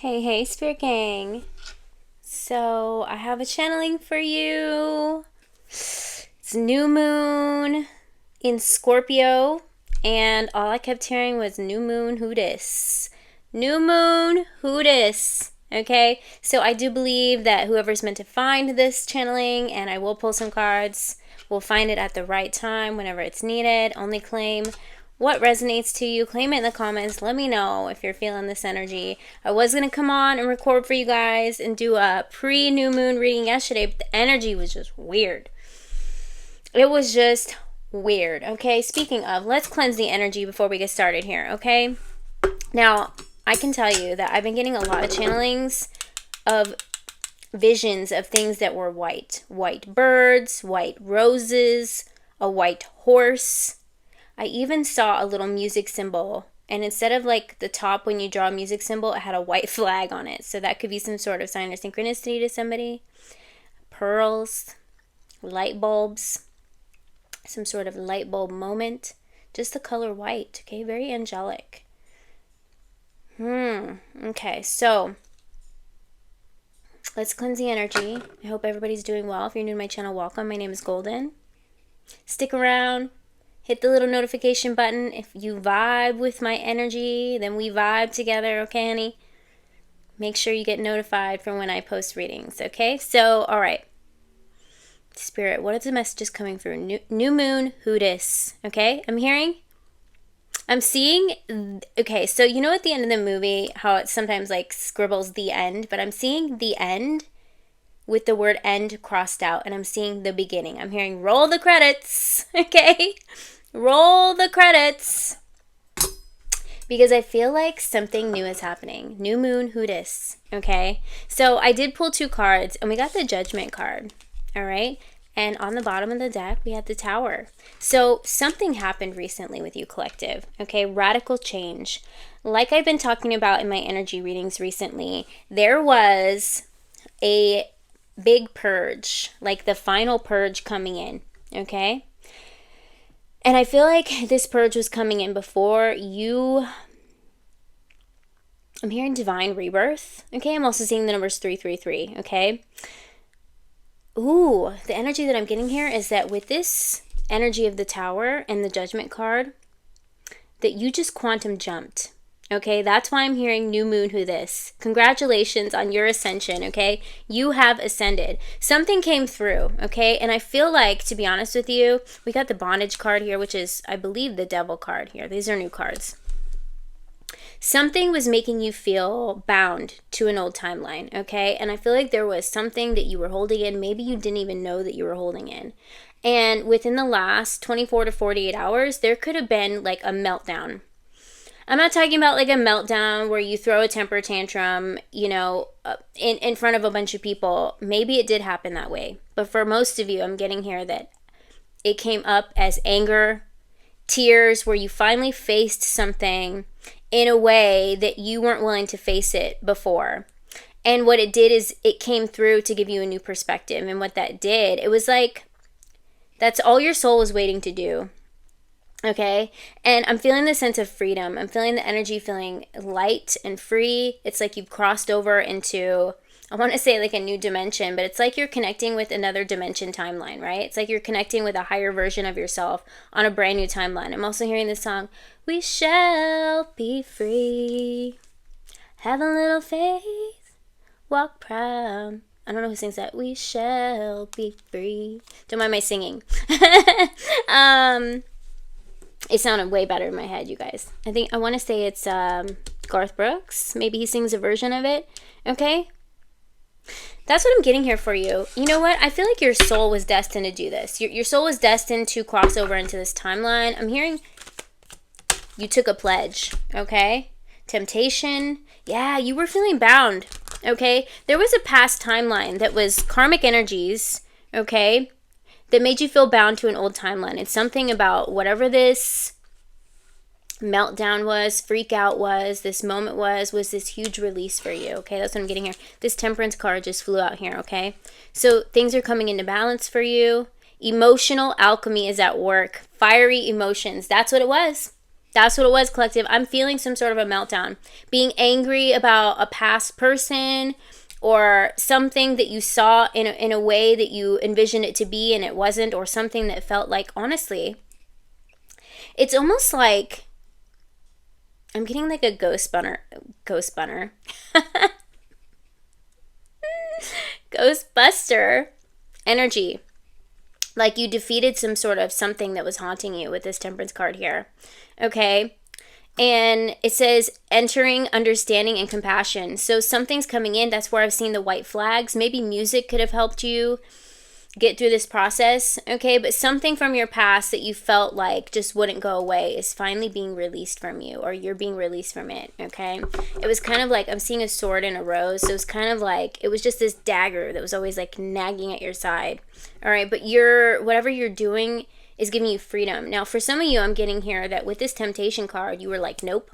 Hey, Spirit Gang. So, I have a channeling for you. It's new moon in Scorpio, and all I kept hearing was new moon, who dis? New moon, who dis? Okay, so I do believe that whoever's meant to find this channeling, and I will pull some cards, will find it at the right time whenever it's needed. Only claim what resonates to you. Claim it in the comments. Let me know if you're feeling this energy. I was going to come on and record for you guys and do a pre-new moon reading yesterday, but the energy was just weird. It was just weird. Okay, speaking of, let's cleanse the energy before we get started here, okay? Now, I can tell you that I've been getting a lot of channelings of visions of things that were white. White birds, white roses, a white horse. I even saw a little music symbol, and instead of like the top when you draw a music symbol, it had a white flag on it. So that could be some sort of sign of synchronicity to somebody. Pearls, light bulbs, some sort of light bulb moment. Just the color white, okay? Very angelic. Okay, so let's cleanse the energy. I hope everybody's doing well. If you're new to my channel, welcome. My name is Golden. Stick around. Hit the little notification button. If you vibe with my energy, then we vibe together, okay, honey? Make sure you get notified from when I post readings, okay? So, all right. Spirit, what are the messages coming through? New moon, who dis? Okay, I'm seeing, okay, so you know at the end of the movie how it sometimes like scribbles the end, but I'm seeing the end with the word end crossed out, and I'm seeing the beginning. I'm hearing roll the credits, okay? Roll the credits. Because I feel like something new is happening. New moon, who dis? Okay? So I did pull 2 cards, and we got the Judgment card, all right? And on the bottom of the deck, we had the Tower. So something happened recently with you, collective, okay? Radical change. Like I've been talking about in my energy readings recently, there was a big purge, like the final purge coming in, okay? And I feel like this purge was coming in before you. I'm hearing divine rebirth, okay? I'm also seeing the numbers 333, okay? Ooh, the energy that I'm getting here is that with this energy of the Tower and the Judgment card, that you just quantum jumped. Okay, that's why I'm hearing new moon, who this? Congratulations on your ascension, okay? You have ascended. Something came through, okay? And I feel like, to be honest with you, we got the bondage card here, which is, I believe, the devil card here. These are new cards. Something was making you feel bound to an old timeline, okay? And I feel like there was something that you were holding in. Maybe you didn't even know that you were holding in. And within the last 24 to 48 hours, there could have been like a meltdown. I'm not talking about like a meltdown where you throw a temper tantrum, you know, in front of a bunch of people. Maybe it did happen that way. But for most of you, I'm getting here that it came up as anger, tears, where you finally faced something in a way that you weren't willing to face it before. And what it did is it came through to give you a new perspective. And what that did, it was like, that's all your soul was waiting to do. Okay, and I'm feeling the sense of freedom. I'm feeling the energy feeling light and free. It's like you've crossed over into, I want to say like a new dimension, but it's like you're connecting with another dimension timeline, right? It's like you're connecting with a higher version of yourself on a brand new timeline. I'm also hearing this song, we shall be free, have a little faith, walk proud. I don't know who sings that. We shall be free. Don't mind my singing. It sounded way better in my head, you guys. I want to say it's Garth Brooks. Maybe he sings a version of it. Okay? That's what I'm getting here for you. You know what? I feel like your soul was destined to do this. Your soul was destined to cross over into this timeline. I'm hearing you took a pledge. Okay? Temptation. Yeah, you were feeling bound. Okay? There was a past timeline that was karmic energies. Okay? That made you feel bound to an old timeline. It's something about whatever this meltdown was, freak out was, this moment was this huge release for you, okay? That's what I'm getting here. This Temperance card just flew out here, okay? So things are coming into balance for you. Emotional alchemy is at work. Fiery emotions. That's what it was. That's what it was, collective. I'm feeling some sort of a meltdown. Being angry about a past person or something that you saw in a way that you envisioned it to be and it wasn't, or something that felt like, honestly, it's almost like I'm getting like a ghostbuster energy. Like you defeated some sort of something that was haunting you with this Temperance card here. Okay. And it says entering, understanding, and compassion. So something's coming in. That's where I've seen the white flags. Maybe music could have helped you get through this process. Okay. But something from your past that you felt like just wouldn't go away is finally being released from you, or you're being released from it. Okay. It was kind of like, I'm seeing a sword and a rose. So it was kind of like, it was just this dagger that was always like nagging at your side. All right. But whatever you're doing is giving you freedom. Now, for some of you, I'm getting here that with this temptation card, you were like, nope,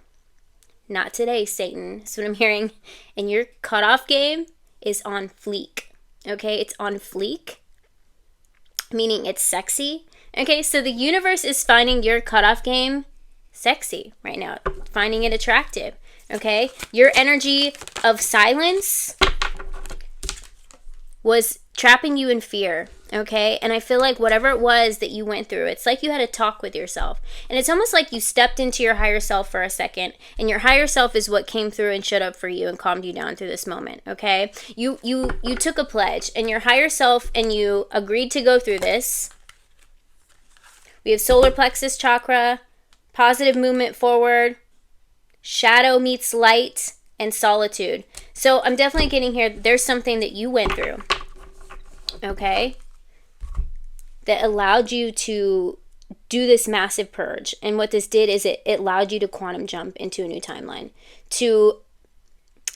not today, Satan. That's what I'm hearing. And your cutoff game is on fleek. Okay, it's on fleek, meaning it's sexy. Okay, so the universe is finding your cutoff game sexy right now, finding it attractive. Okay, your energy of silence was trapping you in fear. Okay, and I feel like whatever it was that you went through, it's like you had a talk with yourself, and it's almost like you stepped into your higher self for a second, and your higher self is what came through and showed up for you and calmed you down through this moment. Okay, you took a pledge, and your higher self and you agreed to go through this. We have solar plexus chakra, positive movement forward, shadow meets light, and solitude. So I'm definitely getting here, there's something that you went through, okay, that allowed you to do this massive purge. And what this did is it allowed you to quantum jump into a new timeline, to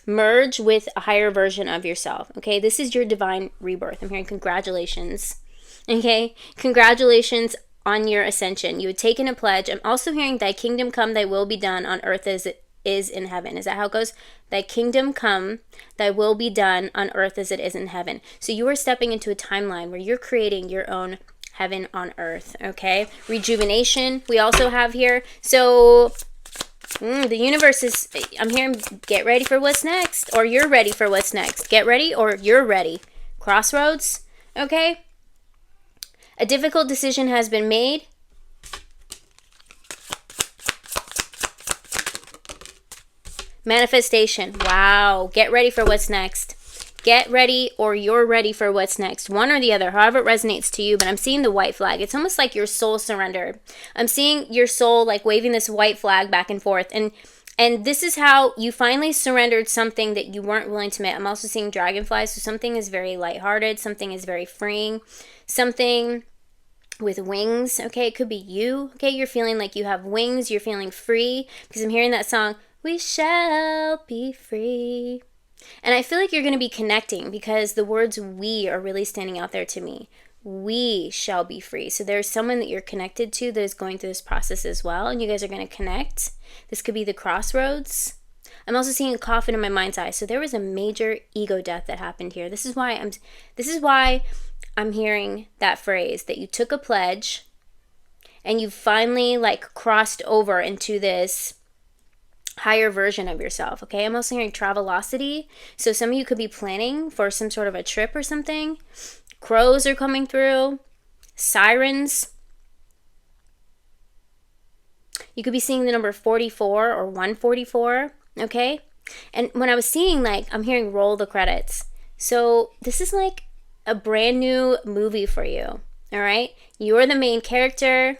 merge with a higher version of yourself. Okay, this is your divine rebirth. I'm hearing congratulations. Okay, congratulations on your ascension. You had taken a pledge. I'm also hearing thy kingdom come, thy will be done on earth as it is in heaven. Is that how it goes? Thy kingdom come, thy will be done on earth as it is in heaven. So you are stepping into a timeline where you're creating your own heaven on earth. Okay, rejuvenation we also have here. So the universe is, I'm hearing, get ready for what's next, or you're ready for what's next. Get ready, or you're ready. Crossroads. Okay, a difficult decision has been made. Manifestation. Wow. Get ready for what's next. Get ready, or you're ready for what's next. One or the other, however it resonates to you. But I'm seeing the white flag. It's almost like your soul surrendered. I'm seeing your soul like waving this white flag back and forth. And this is how you finally surrendered something that you weren't willing to admit. I'm also seeing dragonflies. So something is very lighthearted. Something is very freeing. Something with wings. Okay, it could be you. Okay, you're feeling like you have wings. You're feeling free. Because I'm hearing that song, we shall be free. And I feel like you're going to be connecting, because the words we are really standing out there to me. We shall be free. So there's someone that you're connected to that is going through this process as well, and you guys are going to connect. This could be the crossroads. I'm also seeing a coffin in my mind's eye. So there was a major ego death that happened here. This is why I'm hearing that phrase, that you took a pledge and you finally like crossed over into this higher version of yourself. Okay, I'm also hearing travelocity. So some of you could be planning for some sort of a trip or something. Crows are coming through. Sirens. You could be seeing the number 44 or 144. Okay, and when I was seeing, like, I'm hearing roll the credits. So this is like a brand new movie for you. All right, you're the main character.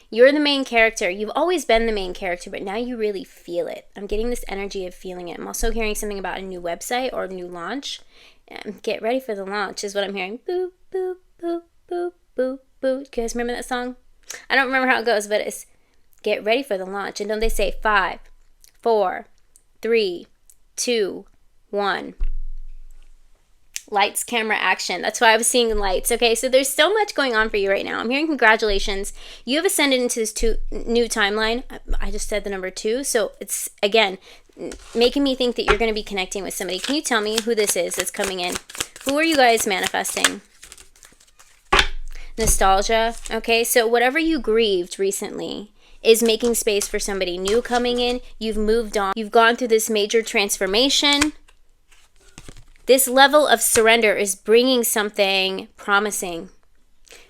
You're the main character. You've always been the main character, but now you really feel it. I'm getting this energy of feeling it. I'm also hearing something about a new website or a new launch. Get ready for the launch is what I'm hearing. Boop, boop, boop, boop, boop, boop. You guys remember that song? I don't remember how it goes, but it's get ready for the launch. And don't they say 5, 4, 3, 2, 1. Lights, camera, action. That's why I was seeing lights. Okay, so there's so much going on for you right now. I'm hearing congratulations. You have ascended into this new timeline. I just said the number 2. So it's, again, making me think that you're going to be connecting with somebody. Can you tell me who this is that's coming in? Who are you guys manifesting? Nostalgia. Okay, so whatever you grieved recently is making space for somebody new coming in. You've moved on. You've gone through this major transformation. This level of surrender is bringing something promising.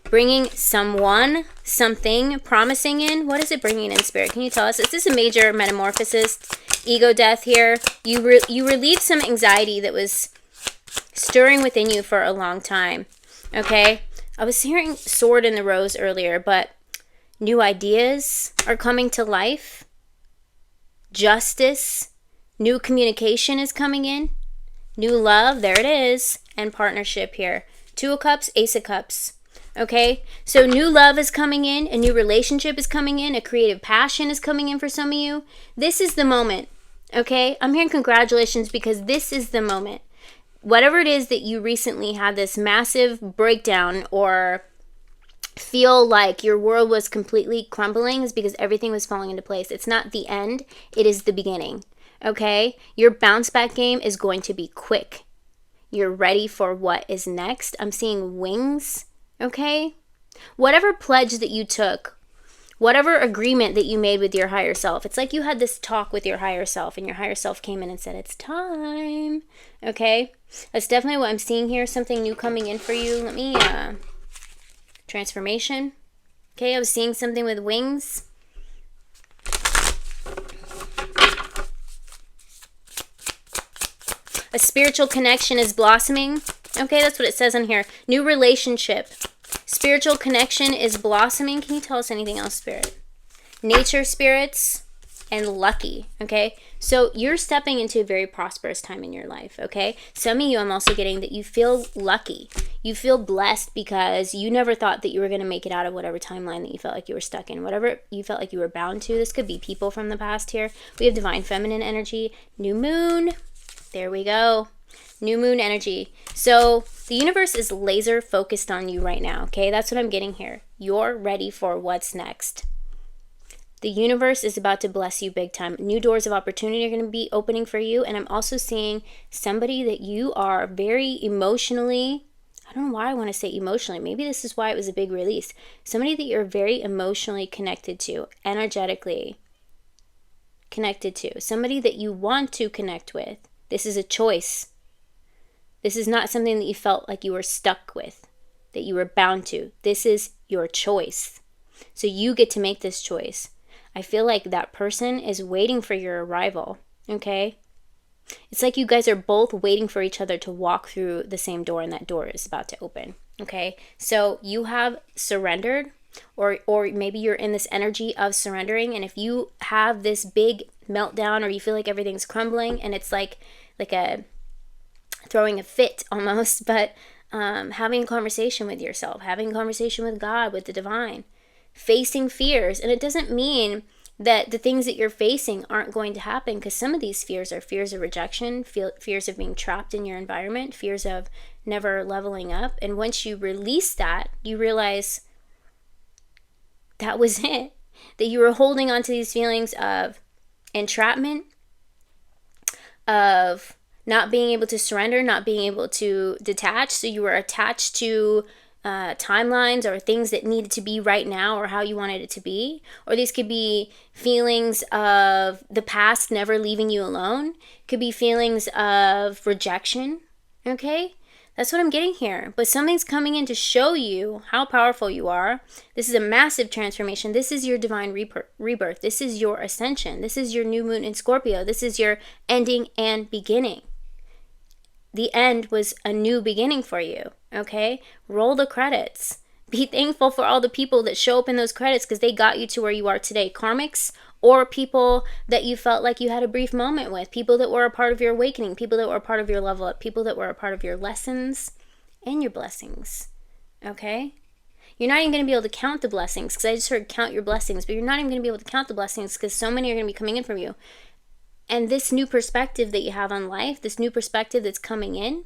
Bringing someone, something promising in. What is it bringing in, Spirit? Can you tell us? Is this a major metamorphosis, ego death here? You relieved some anxiety that was stirring within you for a long time, okay? I was hearing sword in the rose earlier, but new ideas are coming to life. Justice, new communication is coming in. New love, there it is, and partnership here. 2 of Cups, Ace of Cups. Okay, so new love is coming in, a new relationship is coming in, a creative passion is coming in for some of you. This is the moment, okay? I'm hearing congratulations because this is the moment. Whatever it is that you recently had this massive breakdown or feel like your world was completely crumbling is because everything was falling into place. It's not the end, it is the beginning. Okay, your bounce back game is going to be quick. You're ready for what is next. I'm seeing wings, okay? Whatever pledge that you took, whatever agreement that you made with your higher self, it's like you had this talk with your higher self and your higher self came in and said, it's time, okay? That's definitely what I'm seeing here, something new coming in for you. Let me, transformation, okay? I was seeing something with wings. A spiritual connection is blossoming. Okay, that's what it says on here. New relationship. Spiritual connection is blossoming. Can you tell us anything else, Spirit? Nature spirits and lucky. Okay, so you're stepping into a very prosperous time in your life. Okay, some of you, I'm also getting that you feel lucky. You feel blessed because you never thought that you were going to make it out of whatever timeline that you felt like you were stuck in. Whatever you felt like you were bound to. This could be people from the past here. We have divine feminine energy. New moon. There we go. New moon energy. So the universe is laser focused on you right now, okay? That's what I'm getting here. You're ready for what's next. The universe is about to bless you big time. New doors of opportunity are going to be opening for you. And I'm also seeing somebody that you are very emotionally, I don't know why I want to say emotionally. Maybe this is why it was a big release. Somebody that you're very emotionally connected to, energetically connected to. Somebody that you want to connect with. This is a choice. This is not something that you felt like you were stuck with, that you were bound to. This is your choice. So you get to make this choice. I feel like that person is waiting for your arrival, okay? It's like you guys are both waiting for each other to walk through the same door, and that door is about to open, okay? So you have surrendered, or maybe you're in this energy of surrendering, and if you have this big meltdown or you feel like everything's crumbling and it's like a throwing a fit almost, but having a conversation with yourself, having a conversation with God, with the divine, facing fears. And it doesn't mean that the things that you're facing aren't going to happen, because some of these fears are fears of rejection, fears of being trapped in your environment, fears of never leveling up. And once you release that, you realize that was it, that you were holding on to these feelings of entrapment, of not being able to surrender, not being able to detach. So you were attached to timelines or things that needed to be right now or how you wanted it to be. Or these could be feelings of the past never leaving you alone. Could be feelings of rejection, okay? That's what I'm getting here. But something's coming in to show you how powerful you are. This is a massive transformation. This is your divine rebirth. This is your ascension. This is your new moon in Scorpio. This is your ending and beginning. The end was a new beginning for you, okay? Roll the credits. Be thankful for all the people that show up in those credits because they got you to where you are today. Karmics or people that you felt like you had a brief moment with. People that were a part of your awakening. People that were a part of your level up. People that were a part of your lessons and your blessings, okay? You're not even going to be able to count the blessings because I just heard count your blessings, but you're not even going to be able to count the blessings because so many are going to be coming in from you. And this new perspective that you have on life, this new perspective that's coming in,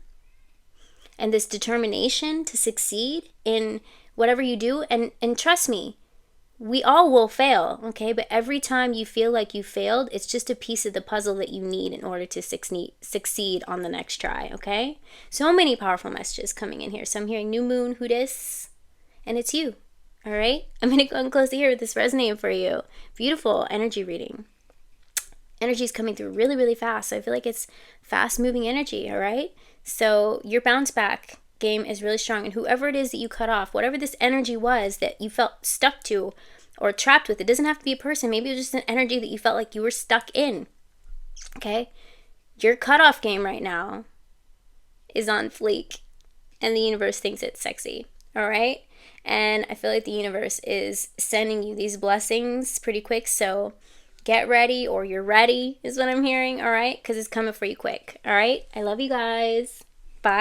and this determination to succeed in whatever you do, and trust me, we all will fail, okay? But every time you feel like you failed, it's just a piece of the puzzle that you need in order to succeed on the next try, okay? So many powerful messages coming in here. So I'm hearing new moon, 𝗖𝗀𝗵𝗔𝗽, and it's you, All right, I'm going to go and close it here with this resonating for you. Beautiful energy reading. Energy is coming through really, really fast. So I feel like it's fast moving energy. All right, so your bounce back game is really strong. And whoever it is that you cut off, whatever this energy was that you felt stuck to or trapped with, it doesn't have to be a person. Maybe it was just an energy that you felt like you were stuck in. Okay, your cutoff game right now is on fleek, and the universe thinks it's sexy. All right, and I feel like the universe is sending you these blessings pretty quick. So get ready, or you're ready is what I'm hearing. All right, because it's coming for you quick. All right, I love you guys. Bye.